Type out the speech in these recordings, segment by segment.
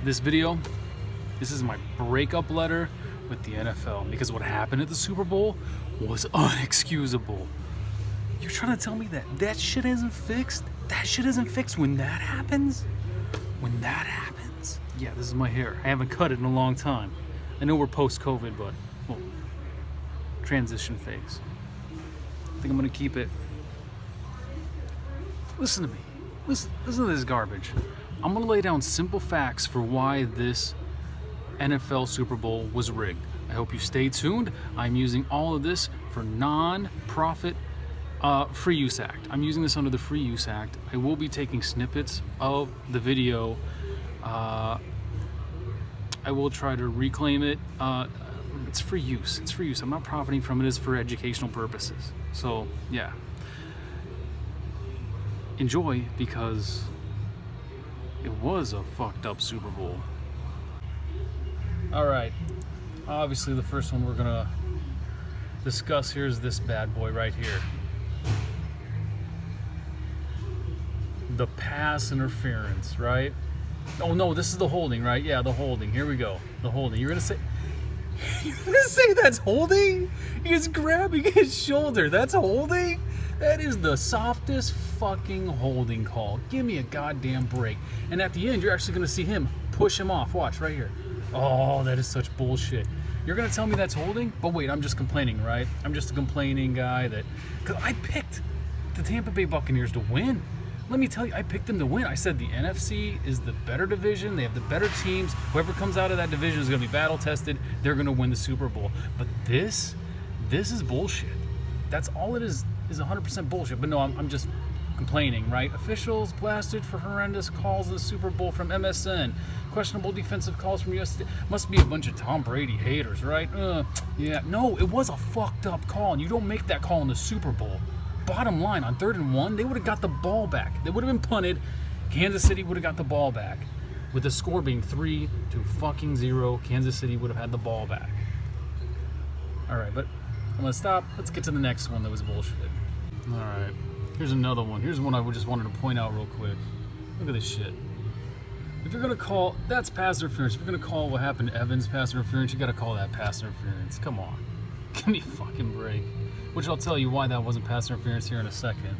This video, this is my breakup letter with the NFL, because what happened at the Super Bowl was unexcusable. You're trying to tell me that shit isn't fixed? That shit isn't fixed when that happens? When that happens? Yeah, this is my hair. I haven't cut it in a long time. I know we're post-COVID, but, well, transition phase. I think I'm gonna keep it. Listen to me. Listen to this garbage. I'm gonna lay down simple facts for why this NFL Super Bowl was rigged. I hope you stay tuned. I'm using all of this for non-profit Free Use Act. I'm using this under the Free Use Act. I will be taking snippets of the video. I will try to reclaim it. It's free use. It's free use. I'm not profiting from it. It's for educational purposes. So, yeah. Enjoy, because it was a fucked up Super Bowl. Alright. Obviously, the first one we're gonna discuss here is this bad boy right here. The pass interference, right? Oh no, this is the holding, right? Yeah, the holding. Here we go. The holding. You're gonna say that's holding? He's grabbing his shoulder. That's holding? That is the softest fucking holding call. Give me a goddamn break. And at the end, you're actually gonna see him push him off. Watch, right here. Oh, that is such bullshit. You're gonna tell me that's holding? But wait, I'm just complaining, right? I'm just a complaining guy because I picked the Tampa Bay Buccaneers to win. Let me tell you, I picked them to win. I said the NFC is the better division. They have the better teams. Whoever comes out of that division is going to be battle tested. They're going to win the Super Bowl. But this is bullshit. That's all it is 100% bullshit. But no, I'm just complaining, right? Officials blasted for horrendous calls in the Super Bowl from MSN. Questionable defensive calls from US. Must be a bunch of Tom Brady haters, right? Yeah. No, it was a fucked up call, and you don't make that call in the Super Bowl. Bottom line, on 3rd and 1, they would have got the ball back. They would have been punted. Kansas City would have got the ball back. With the score being 3-0, Kansas City would have had the ball back. Alright, but I'm going to stop. Let's get to the next one that was bullshit. Alright, here's another one. Here's one I just wanted to point out real quick. Look at this shit. If you're going to call, that's pass interference. If you're going to call what happened to Evans pass interference, you got to call that pass interference. Come on. Give me a fucking break. Which I'll tell you why that wasn't pass interference here in a second.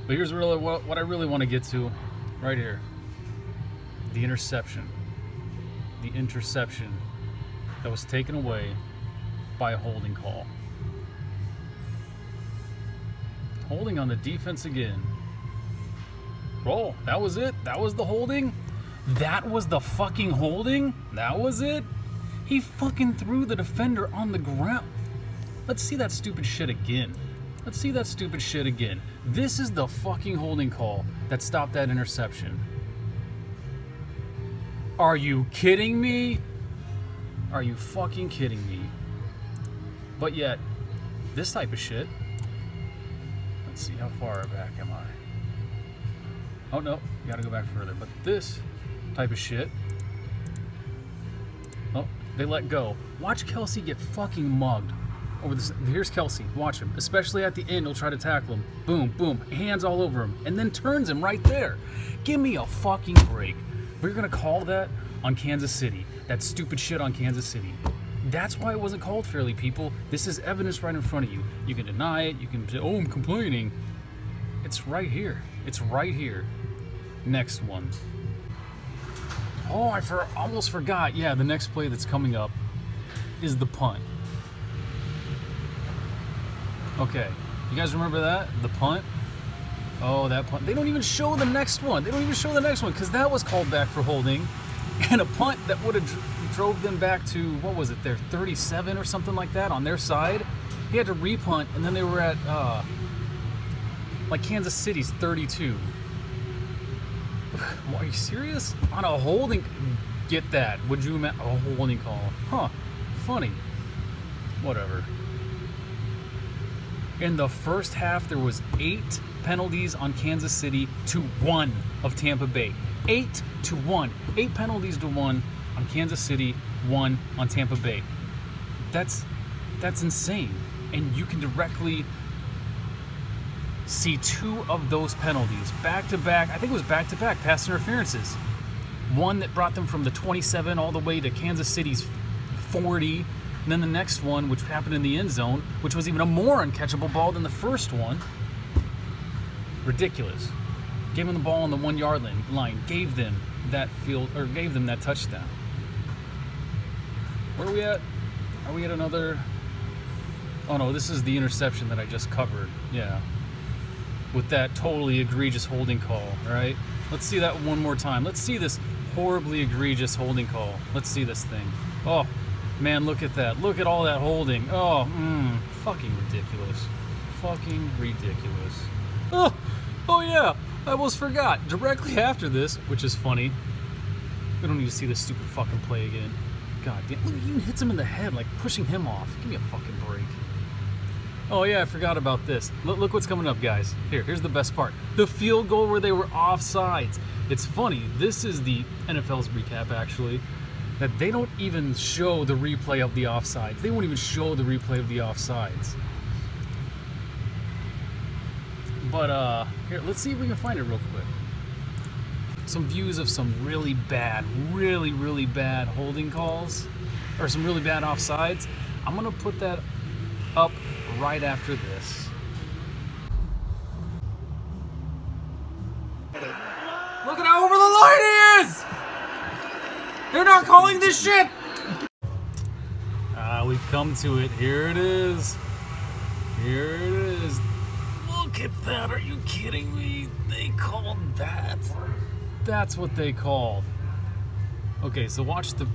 But here's really what I really want to get to right here. The interception. The interception that was taken away by a holding call. Holding on the defense again. Oh, that was it? That was the holding? That was the fucking holding? That was it? He fucking threw the defender on the ground. Let's see that stupid shit again. Let's see that stupid shit again. This is the fucking holding call that stopped that interception. Are you kidding me? Are you fucking kidding me? But yet, this type of shit. Let's see, how far back am I? Oh no, you gotta go back further. But this type of shit. Oh, they let go. Watch Kelsey get fucking mugged. Over this, here's Kelsey. Watch him. Especially at the end, he'll try to tackle him. Boom, boom, hands all over him, and then turns him right there. Give me a fucking break. We're gonna call that on Kansas City. That stupid shit on Kansas City. That's why it wasn't called fairly, people. This is evidence right in front of you. You can deny it. You can say, "Oh, I'm complaining." It's right here. It's right here. Next one. Oh, I almost forgot. Yeah, the next play that's coming up is the punt. Okay, you guys remember that? The punt? Oh, that punt. They don't even show the next one. They don't even show the next one because that was called back for holding. And a punt that would have drove them back to, what was it, their 37 or something like that on their side. He had to repunt, and then they were at, like Kansas City's 32. Are you serious? On a holding, get that. Would you imagine a holding call? Huh, funny. Whatever. In the first half, there was 8 penalties on Kansas City to 1 of Tampa Bay. 8-1. 8 penalties to 1 on Kansas City, 1 on Tampa Bay. That's insane. And you can directly see 2 of those penalties back to back. I think it was back to back pass interferences. One that brought them from the 27 all the way to Kansas City's 40. And then the next one, which happened in the end zone, which was even a more uncatchable ball than the first one. Ridiculous. Gave them the ball on the 1 yard line. Gave them that touchdown. Where are we at? Are we at another? Oh no, this is the interception that I just covered. Yeah. With that totally egregious holding call, right? Let's see that one more time. Let's see this horribly egregious holding call. Let's see this thing. Oh, man, look at that. Look at all that holding. Oh, fucking ridiculous. Fucking ridiculous. Oh yeah, I almost forgot. Directly after this, which is funny, we don't need to see this stupid fucking play again. God damn, look, he even hits him in the head, like pushing him off. Give me a fucking break. Oh yeah, I forgot about this. Look what's coming up, guys. Here's the best part. The field goal where they were offsides. It's funny, this is the NFL's recap, actually, that they don't even show the replay of the offsides. They won't even show the replay of the offsides. But, here, let's see if we can find it real quick. Some views of some really bad, really bad holding calls, or some really bad offsides. I'm gonna put that up right after this. Look at how over the line he is! They're not calling this shit! We've come to it. Here it is. Here it is. Look at that. Are you kidding me? They called that. That's what they called. Okay, so watch the...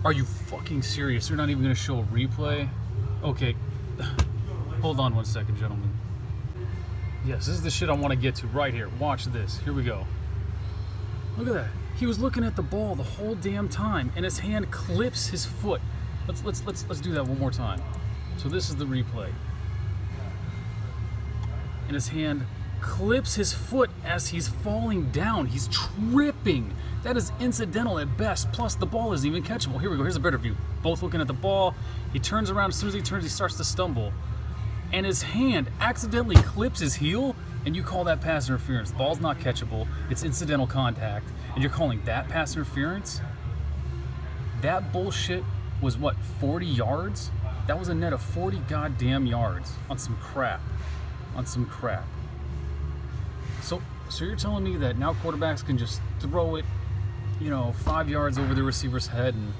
Are you fucking serious? They're not even going to show a replay? Okay. Hold on one second, gentlemen. Yes, this is the shit I want to get to right here. Watch this. Here we go. Look at that. He was looking at the ball the whole damn time, and his hand clips his foot. Let's do that one more time. So this is the replay. And his hand clips his foot as he's falling down. He's tripping. That is incidental at best. Plus, the ball isn't even catchable. Here we go. Here's a better view. Both looking at the ball. He turns around. As soon as he turns, he starts to stumble. And his hand accidentally clips his heel, and you call that pass interference. The ball's not catchable. It's incidental contact. And you're calling that pass interference? That bullshit was what, 40 yards? That was a net of 40 goddamn yards on some crap. On some crap. So you're telling me that now quarterbacks can just throw it, 5 yards over the receiver's head and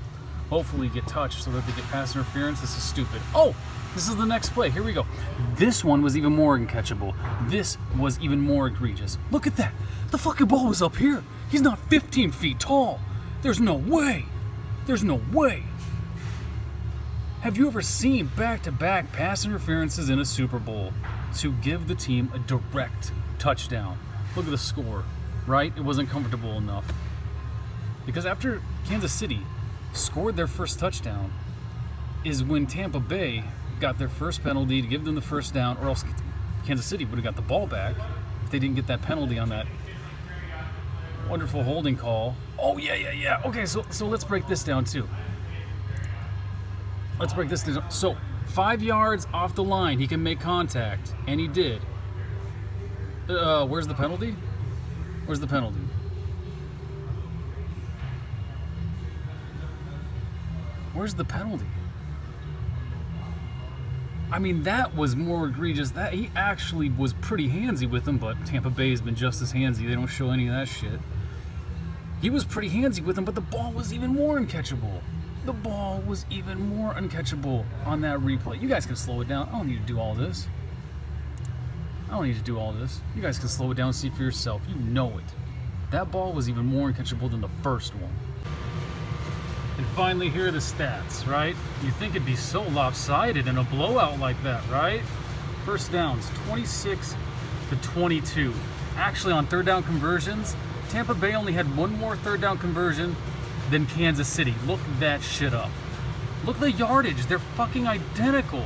hopefully get touched so that they get pass interference? This is stupid. Oh, this is the next play. Here we go. This one was even more uncatchable. This was even more egregious. Look at that. The fucking ball was up here. He's not 15 feet tall. There's no way. There's no way. Have you ever seen back-to-back pass interferences in a Super Bowl to give the team a direct touchdown? Look at the score, right? It wasn't comfortable enough. Because after Kansas City scored their first touchdown is when Tampa Bay got their first penalty to give them the first down, or else Kansas City would have got the ball back if they didn't get that penalty on that wonderful holding call. Oh, yeah. Okay, so let's break this down, too. Let's break this down. So, 5 yards off the line, he can make contact, and he did. Where's the penalty? Where's the penalty? Where's the penalty? I mean, that was more egregious. That he actually was pretty handsy with him, but Tampa Bay has been just as handsy. They don't show any of that shit. He was pretty handsy with him, but the ball was even more uncatchable. The ball was even more uncatchable on that replay. You guys can slow it down. I don't need to do all this. You guys can slow it down and see for yourself. You know it. That ball was even more uncatchable than the first one. And finally, here are the stats, right? You think it'd be so lopsided in a blowout like that, right? First downs, 26-22. Actually, on third down conversions, Tampa Bay only had one more third down conversion than Kansas City. Look that shit up. Look at the yardage. They're fucking identical.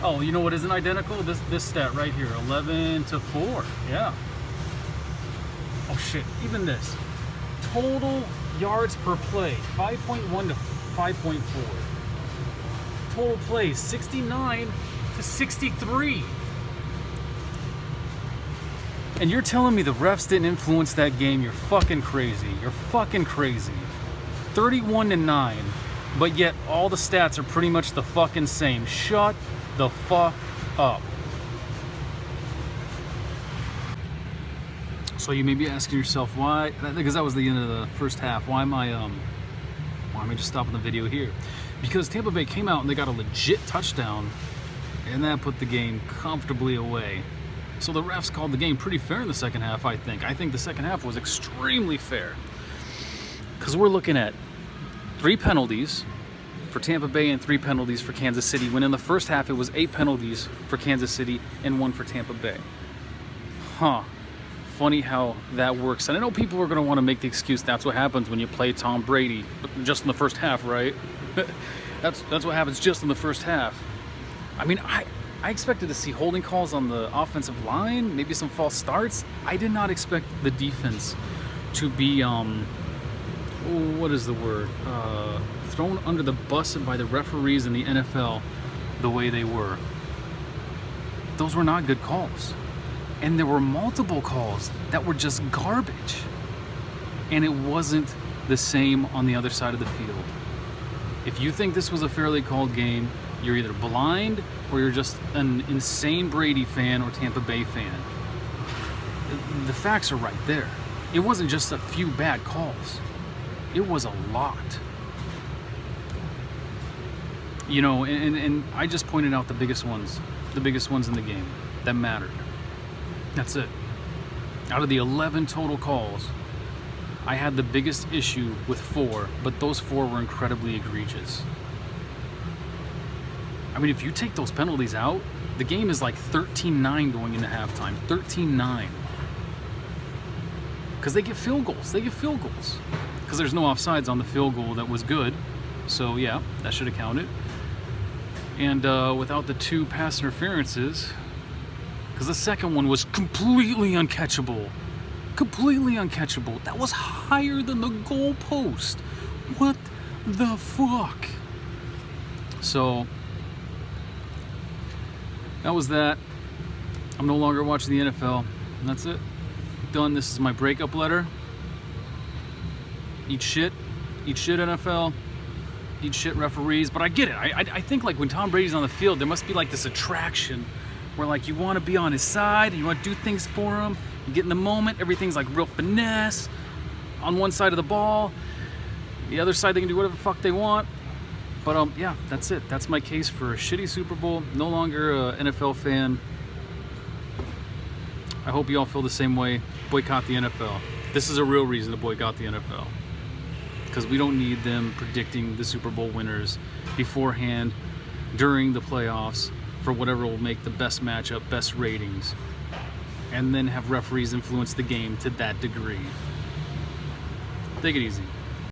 Oh, you know what isn't identical? This stat right here, 11-4. Yeah. Oh shit, even this. Total yards per play, 5.1 to 5.4. Total plays, 69 to 63. And you're telling me the refs didn't influence that game? You're fucking crazy. You're fucking crazy. 31-9, but yet all the stats are pretty much the fucking same. Shut the fuck up. So you may be asking yourself why, because that was the end of the first half. Why am I just stopping the video here? Because Tampa Bay came out and they got a legit touchdown, and that put the game comfortably away. So the refs called the game pretty fair in the second half, I think. I think the second half was extremely fair. Because we're looking at 3 penalties for Tampa Bay and 3 penalties for Kansas City, when in the first half it was 8 penalties for Kansas City and 1 for Tampa Bay. Huh. Funny how that works. And I know people are going to want to make the excuse that's what happens when you play Tom Brady, just in the first half, right? That's what happens just in the first half. I mean, I expected to see holding calls on the offensive line, maybe some false starts. I did not expect the defense to be, what is the word? Thrown under the bus by the referees in the NFL the way they were. Those were not good calls. And there were multiple calls that were just garbage. And it wasn't the same on the other side of the field. If you think this was a fairly called game, you're either blind or you're just an insane Brady fan or Tampa Bay fan. The facts are right there. It wasn't just a few bad calls. It was a lot. You know, and I just pointed out the biggest ones in the game that mattered. That's it. Out of the 11 total calls, I had the biggest issue with 4, but those 4 were incredibly egregious. I mean, if you take those penalties out, the game is like 13-9 going into halftime. 13-9. Because they get field goals. Because there's no offsides on the field goal that was good. So, yeah, that should have counted. And without the 2 pass interferences, because the second one was completely uncatchable. That was higher than the goalpost. What the fuck? So, that was that. I'm no longer watching the NFL. And that's it. Done. This is my breakup letter. Eat shit, NFL. Eat shit, referees. But I get it. I think like when Tom Brady's on the field, there must be like this attraction where like you want to be on his side and you want to do things for him. You get in the moment, everything's like real finesse. On one side of the ball, the other side they can do whatever the fuck they want. But yeah, that's it. That's my case for a shitty Super Bowl. No longer an NFL fan. I hope you all feel the same way. Boycott the NFL. This is a real reason to boycott the NFL. Because we don't need them predicting the Super Bowl winners beforehand during the playoffs for whatever will make the best matchup, best ratings, and then have referees influence the game to that degree. Take it easy.